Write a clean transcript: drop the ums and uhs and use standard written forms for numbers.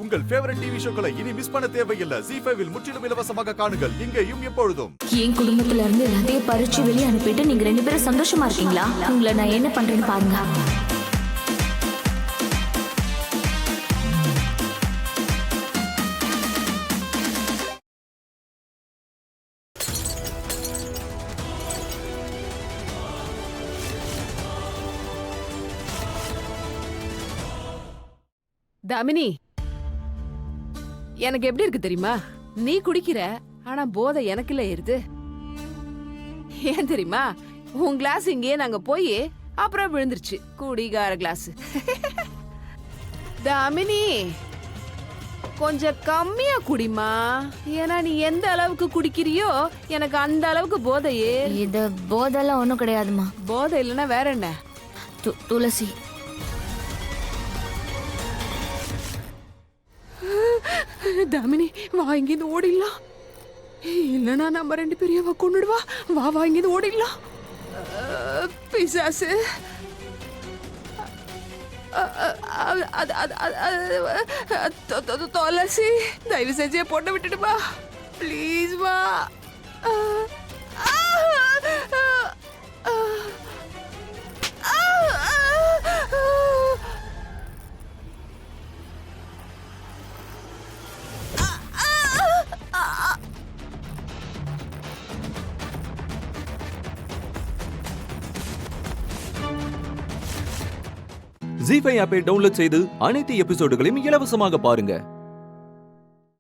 உங்கள் favourite TV ஷோக்களை இனி miss பண்ண தேவையில்லை. ZEE5 இல் முற்றிலும் இலவசமாக காணுங்கள், இங்கேயும் எப்பொழுதும். என் குடும்பத்துல இருந்து எல்லாத்தையும் பறிச்சு வெளியே அனுப்பிட்டு நீங்க 2 பேரும் சந்தோஷமா இருக்கீங்களா? உங்களை நான் என்ன பண்றேன்னு பாருங்க. தாமினி, எனக்கு எப்படி இருக்கு தெரியுமா? நீ குடிக்கிற, ஆனா போதை எனக்குல ஏறுது. ஏன் தெரியுமா? உன் கிளாஸ் இங்கே நாங்க போய் அப்புறம் விழுந்துருச்சு குடிகார கிளாஸ். தாமினி, கொஞ்சம் கம்மியா குடிமா. ஏன்னா நீ எந்த அளவுக்கு குடிக்கிறியோ எனக்கு அந்த அளவுக்கு போதையே. இது போதெல்லாம் ஒண்ணும் கிடையாதுமா. போதை இல்லைன்னா வேற என்ன? துளசி. தாமினி, வா இங்கிருந்து ஓடிடலாம். இல்லைன்னா நம்ம 2 பேரையும் கொண்டுடுவா. வா இங்கிருந்து ஓடிடலாம். பிசாசு, துளசி, தயவு செஞ்சே பொண்ணை விட்டுடுமா ப்ளீஸ். வா. ZEE5 ஆப்பை டவுன்லோட் செய்து அனைத்து எபிசோடுகளையும் இலவசமாக பாருங்க.